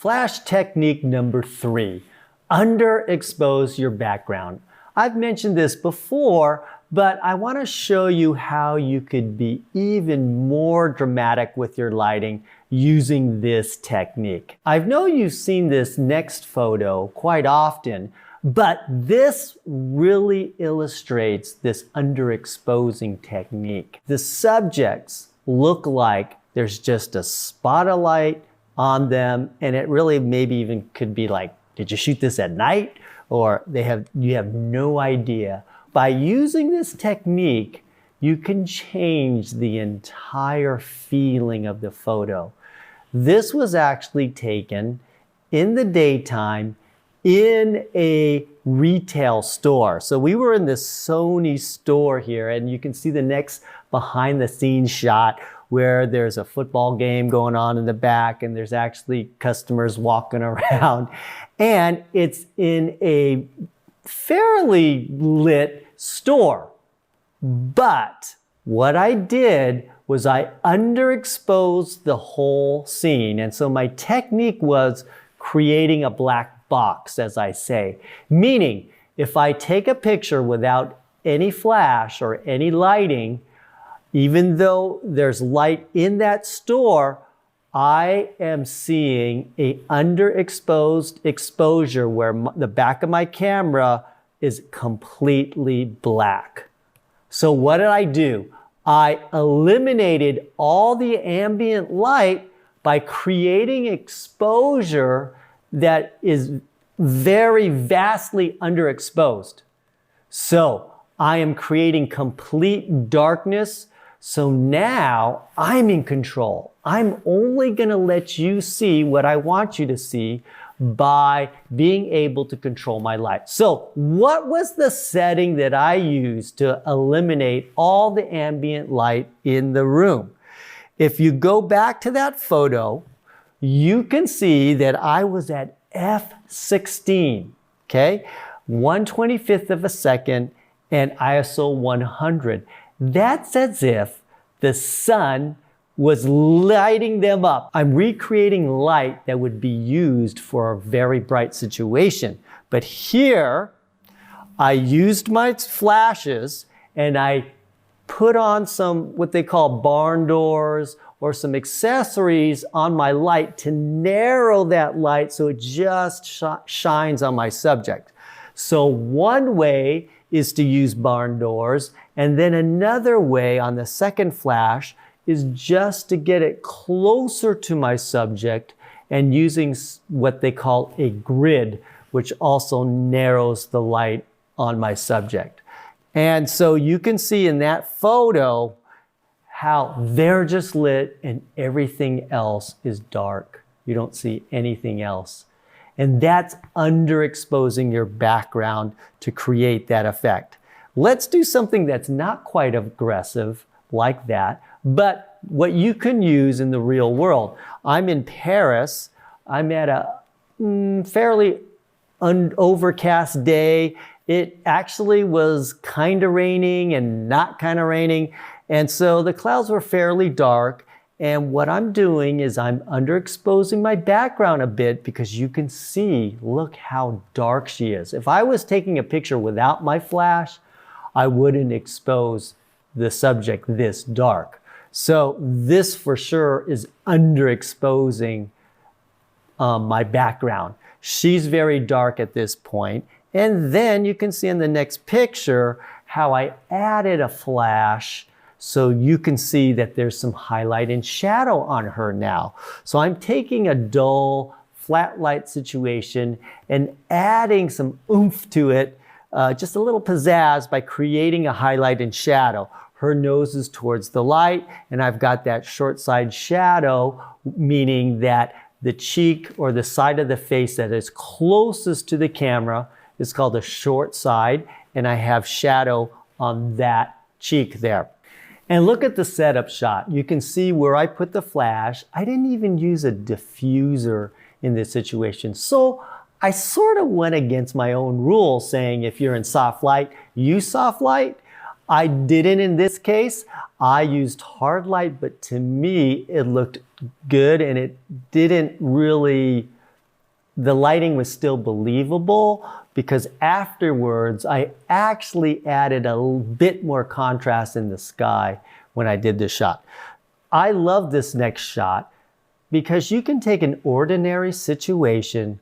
Flash technique number 3, underexpose your background. I've mentioned this before, but I want to show you how you could be even more dramatic with your lighting using this technique. I know you've seen this next photo quite often, but this really illustrates this underexposing technique. The subjects look like there's just a spot of light on them, and it really maybe even could be like, did you shoot this at night? Or you have no idea. By using this technique, you can change the entire feeling of the photo. This was actually taken in the daytime in a retail store. So we were in this Sony store here, and you can see the next behind the scenes shot where there's a football game going on in the back and there's actually customers walking around. And it's in a fairly lit store. But what I did was I underexposed the whole scene. And so my technique was creating a black box, as I say. Meaning, if I take a picture without any flash or any lighting, even though there's light in that store, I am seeing a underexposed exposure where the back of my camera is completely black. So what did I do? I eliminated all the ambient light by creating exposure that is very vastly underexposed. So I am creating complete darkness. So now I'm in control. I'm only going to let you see what I want you to see by being able to control my light. So what was the setting that I used to eliminate all the ambient light in the room? If you go back to that photo, you can see that I was at f16, okay? 1/25th of a second and ISO 100. That's as if the sun was lighting them up. I'm recreating light that would be used for a very bright situation. But here, I used my flashes and I put on some what they call barn doors or some accessories on my light to narrow that light so it just shines on my subject. So one way is to use barn doors, and then another way on the second flash is just to get it closer to my subject and using what they call a grid, which also narrows the light on my subject. And so you can see in that photo how they're just lit and everything else is dark. You don't see anything else. And that's underexposing your background to create that effect. Let's do something that's not quite aggressive like that, but what you can use in the real world. I'm in Paris. I'm at a fairly overcast day. It actually was kind of raining and not kind of raining. And so the clouds were fairly dark. And what I'm doing is I'm underexposing my background a bit because you can see, look how dark she is. If I was taking a picture without my flash, I wouldn't expose the subject this dark. So this for sure is underexposing my background. She's very dark at this point. And then you can see in the next picture how I added a flash so you can see that there's some highlight and shadow on her now. So I'm taking a dull, flat light situation and adding some oomph to it, just a little pizzazz by creating a highlight and shadow. Her nose is towards the light, and I've got that short side shadow, meaning that the cheek or the side of the face that is closest to the camera is called a short side, and I have shadow on that cheek there. And look at the setup shot. You can see where I put the flash. I didn't even use a diffuser in this situation. So I sort of went against my own rule saying if you're in soft light, use soft light. I didn't in this case. I used hard light, but to me, it looked good and it didn't really the lighting was still believable because afterwards I actually added a bit more contrast in the sky when I did this shot. I love this next shot because you can take an ordinary situation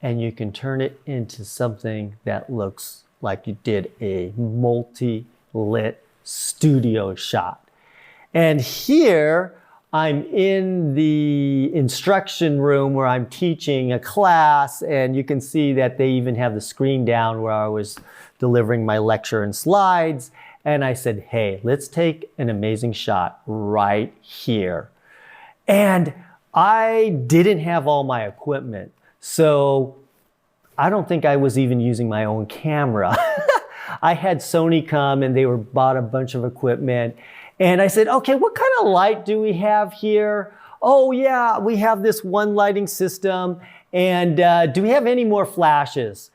and you can turn it into something that looks like you did a multi-lit studio shot. And here I'm in the instruction room where I'm teaching a class, and you can see that they even have the screen down where I was delivering my lecture and slides. And I said, hey, let's take an amazing shot right here. And I didn't have all my equipment, so I don't think I was even using my own camera. I had Sony come and they bought a bunch of equipment. And I said, okay, what kind of light do we have here? Oh yeah, we have this one lighting system. And do we have any more flashes?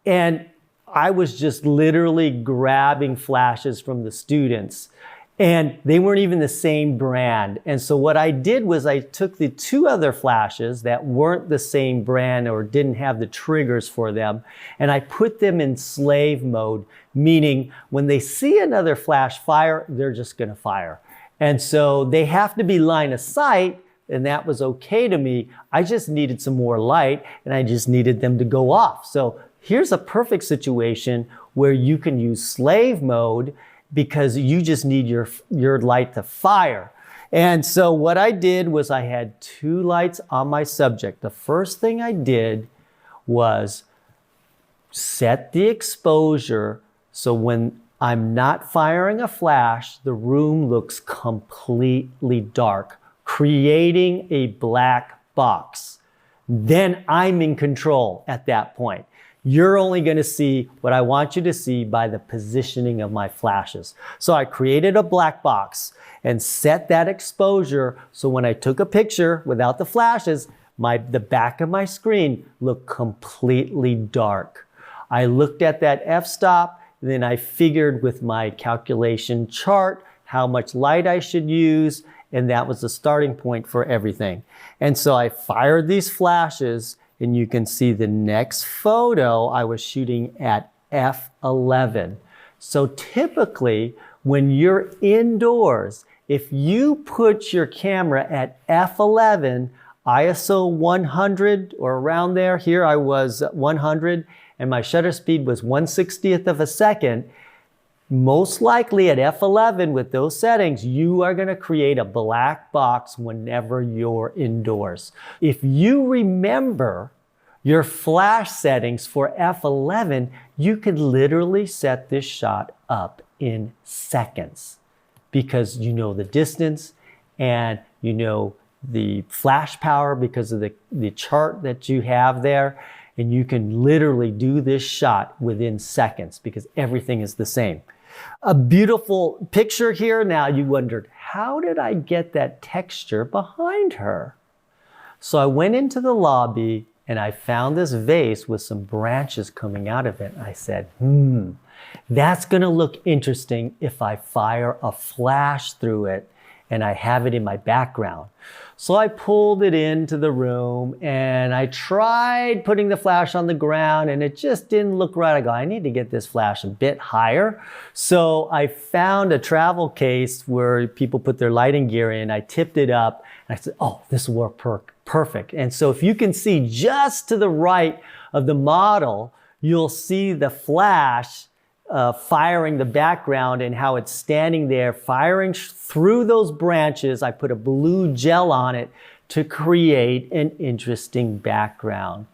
And I was just literally grabbing flashes from the students. And they weren't even the same brand. And so what I did was I took the two other flashes that weren't the same brand or didn't have the triggers for them, and I put them in slave mode, meaning when they see another flash fire, they're just gonna fire. And so they have to be line of sight, and that was okay to me. I just needed some more light, and I just needed them to go off. So here's a perfect situation where you can use slave mode because you just need your light to fire. And so what I did was I had two lights on my subject. The first thing I did was set the exposure so when I'm not firing a flash, the room looks completely dark, creating a black box. Then I'm in control at that point. You're only going to see what I want you to see by the positioning of my flashes. So I created a black box and set that exposure so when I took a picture without the flashes, the back of my screen looked completely dark. I looked at that f-stop, then I figured with my calculation chart how much light I should use, and that was the starting point for everything. And so I fired these flashes, and you can see the next photo I was shooting at f11. So typically, when you're indoors, if you put your camera at f11, ISO 100 or around there, here I was 100, and my shutter speed was 1/60th of a second, most likely at f11 with those settings, you are going to create a black box whenever you're indoors. If you remember your flash settings for f11, you could literally set this shot up in seconds because you know the distance and you know the flash power because of the chart that you have there. And you can literally do this shot within seconds because everything is the same. A beautiful picture here. Now you wondered, how did I get that texture behind her? So I went into the lobby and I found this vase with some branches coming out of it. I said, that's gonna look interesting if I fire a flash through it and I have it in my background. So I pulled it into the room and I tried putting the flash on the ground and it just didn't look right. I go, I need to get this flash a bit higher. So I found a travel case where people put their lighting gear in. I tipped it up and I said, oh, this will work perfect. And so if you can see just to the right of the model, you'll see the flash firing the background and how it's standing there, firing through those branches. I put a blue gel on it to create an interesting background.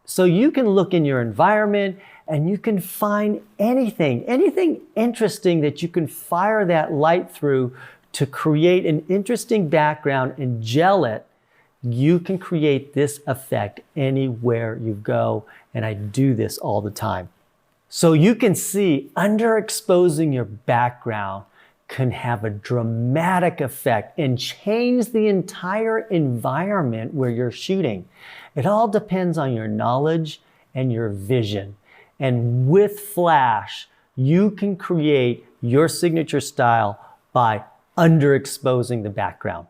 So you can look in your environment and you can find anything interesting that you can fire that light through to create an interesting background and gel it. You can create this effect anywhere you go, and I do this all the time. So you can see underexposing your background can have a dramatic effect and change the entire environment where you're shooting. It all depends on your knowledge and your vision. And with Flash, you can create your signature style by underexposing the background.